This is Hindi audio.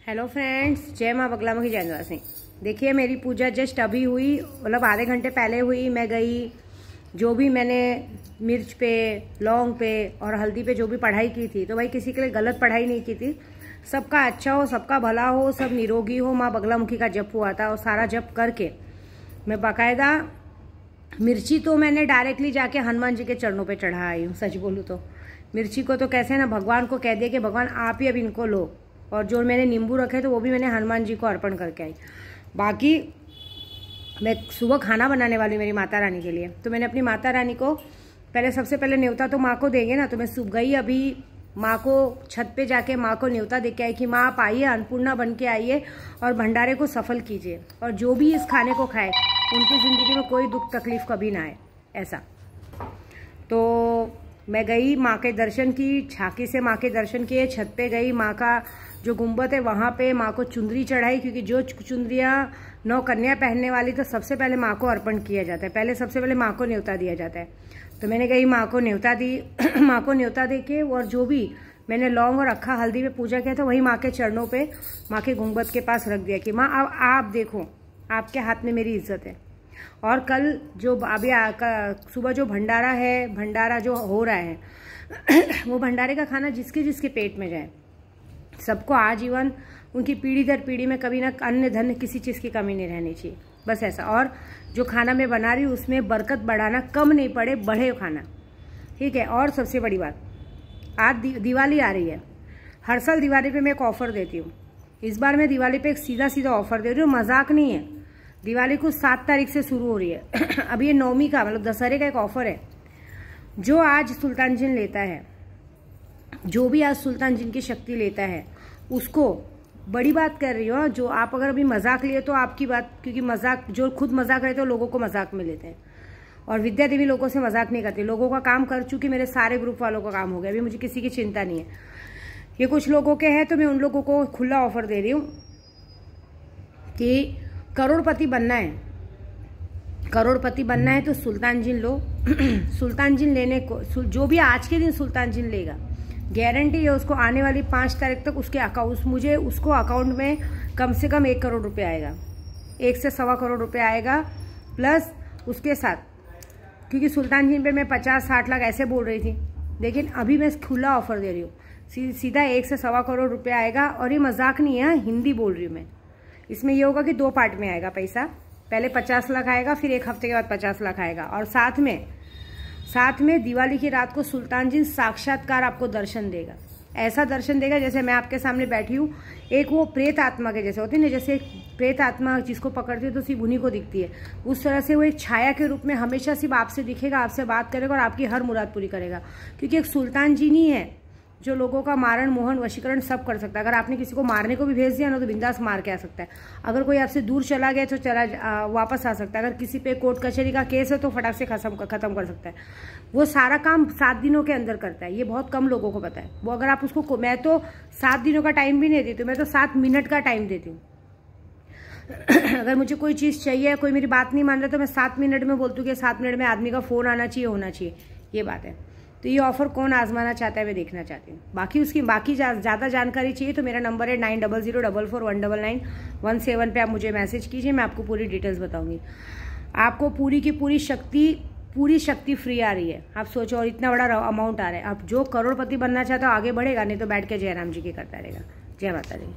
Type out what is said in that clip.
हेलो फ्रेंड्स, जय माँ बगलामुखी जय निवासी। देखिए मेरी पूजा जस्ट अभी हुई, मतलब आधे घंटे पहले हुई। मैं गई, जो भी मैंने मिर्च पे, लौंग पे और हल्दी पे जो भी पढ़ाई की थी, तो भाई किसी के लिए गलत पढ़ाई नहीं की थी। सबका अच्छा हो, सबका भला हो, सब निरोगी हो। माँ बगलामुखी का जप हुआ था और सारा जप करके मैं बाकायदा मिर्ची तो मैंने डायरेक्टली जाके हनुमान जी के चरणों पे चढ़ा आई हूँ। सच बोलूँ तो मिर्ची को तो कैसे ना भगवान को कह दिया कि भगवान आप ही अब इनको लो, और जो मैंने नींबू रखे तो वो भी मैंने हनुमान जी को अर्पण करके आई। बाकी मैं सुबह खाना बनाने वाली मेरी माता रानी के लिए, तो मैंने अपनी माता रानी को पहले, सबसे पहले न्योता तो माँ को देंगे ना, तो मैं सुबह गई अभी माँ को छत पे जाके माँ को न्योता दे के आई कि माँ आप आइए, अन्नपूर्णा बन के आइए और भंडारे को सफल कीजिए, और जो भी इस खाने को खाए उनकी ज़िंदगी में कोई दुख तकलीफ कभी ना आए, ऐसा। तो मैं गई, माँ के दर्शन की, झांकी से माँ के दर्शन किए, छत पे गई, माँ का जो गुंबद है वहाँ पे माँ को चुंदरी चढ़ाई, क्योंकि जो चुंदरियाँ 9 कन्या पहनने वाली तो सबसे पहले माँ को अर्पण किया जाता है, पहले सबसे पहले माँ को न्योता दिया जाता है। तो मैंने गई, माँ को न्योता दी माँ को न्योता दे के, और जो भी मैंने लौंग और अक्खा हल्दी पे पूजा किया था वही माँ के चरणों पे, माँ के गुंबद के पास रख दिया कि माँ अब आप देखो, आपके हाथ में मेरी इज्जत है। और कल जो अभी सुबह जो भंडारा है, भंडारा जो हो रहा है वो भंडारे का खाना जिसके जिसके पेट में जाए, सबको आजीवन उनकी पीढ़ी दर पीढ़ी में कभी ना अन्न धन किसी चीज़ की कमी नहीं रहनी चाहिए, बस ऐसा। और जो खाना मैं बना रही हूँ उसमें बरकत बढ़ाना, कम नहीं पड़े, बढ़े खाना, ठीक है। और सबसे बड़ी बात, आज दिवाली आ रही है, हर साल दिवाली पे मैं एक ऑफ़र देती हूँ। इस बार मैं दिवाली पे एक सीधा सीधा ऑफ़र दे रही हूँ, मजाक नहीं है। दिवाली को 7 तारीख से शुरू हो रही है अब ये 9वीं का, मतलब दशहरे का एक ऑफ़र है। जो आज सुल्तान जिन लेता है, जो भी आज सुल्तान जिन की शक्ति लेता है, उसको बड़ी बात कर रही हो। जो आप अगर अभी मजाक लिए तो आपकी बात, क्योंकि मजाक, जो खुद मजाक रहते हैं लोगों को मजाक में लेते हैं, और विद्या देवी लोगों से मजाक नहीं करती। लोगों का काम कर चुकी, मेरे सारे ग्रुप वालों का काम हो गया, अभी मुझे किसी की चिंता नहीं है। ये कुछ लोगों के हैं, तो मैं उन लोगों को खुला ऑफर दे रही हूँ कि करोड़पति बनना है, करोड़पति बनना है तो सुल्तान जिन लो सुल्तान जिन लेने को, जो भी आज के दिन सुल्तान जिन लेगा, गारंटी है उसको आने वाली 5 तारीख तक उसके उसको अकाउंट में कम से कम 1 करोड़ रुपए आएगा, 1 से 1.25 करोड़ रुपए आएगा। प्लस उसके साथ, क्योंकि सुल्तान जिन पे मैं 50-60 लाख ऐसे बोल रही थी, लेकिन अभी मैं खुला ऑफर दे रही हूँ, सीधा 1 से 1.25 करोड़ रुपए आएगा। और ये मजाक नहीं है, हिंदी बोल रही हूँ मैं। इसमें ये होगा कि 2 पार्ट में आएगा पैसा, पहले 50 लाख आएगा, फिर 1 हफ्ते के बाद 50 लाख आएगा। और साथ में दिवाली की रात को सुल्तान जिन साक्षात्कार आपको दर्शन देगा, ऐसा दर्शन देगा जैसे मैं आपके सामने बैठी हूँ। एक वो प्रेत आत्मा के जैसे होती है ना, जैसे प्रेत आत्मा जिसको पकड़ती है तो सिर्फ उन्हीं को दिखती है, उस तरह से वो एक छाया के रूप में हमेशा सिर्फ आपसे दिखेगा, आपसे बात करेगा और आपकी हर मुराद पूरी करेगा। क्योंकि एक सुल्तान जिन ही है जो लोगों का मारण, मोहन, वशीकरण सब कर सकता है। अगर आपने किसी को मारने को भी भेज दिया ना तो बिंदास मार के आ सकता है। अगर कोई आपसे दूर चला गया तो वापस आ सकता है। अगर किसी पे कोर्ट कचहरी का केस है तो फटाक से खत्म कर सकता है। वो सारा काम 7 दिनों के अंदर करता है, ये बहुत कम लोगों को पता है। वो अगर आप उसको, मैं तो 7 दिनों का टाइम भी नहीं देती हूँ, मैं तो 7 मिनट का टाइम देती हूँ अगर मुझे कोई चीज़ चाहिए, कोई मेरी बात नहीं मान रहा तो मैं 7 मिनट में बोलती हूँ कि 7 मिनट में आदमी का फ़ोन आना चाहिए, होना चाहिए, ये बात है। तो ये ऑफर कौन आजमाना चाहता है मैं देखना चाहती हूँ। बाकी ज़्यादा जानकारी चाहिए तो मेरा नंबर है 9004419917 पे आप मुझे मैसेज कीजिए, मैं आपको पूरी डिटेल्स बताऊंगी। आपको पूरी की पूरी शक्ति फ्री आ रही है, आप सोचो, और इतना बड़ा अमाउंट आ रहा है। आप जो करोड़पति बनना चाहता हो आगे बढ़ेगा, नहीं तो बैठ के जयराम जी की करता रहेगा। जय माता दी।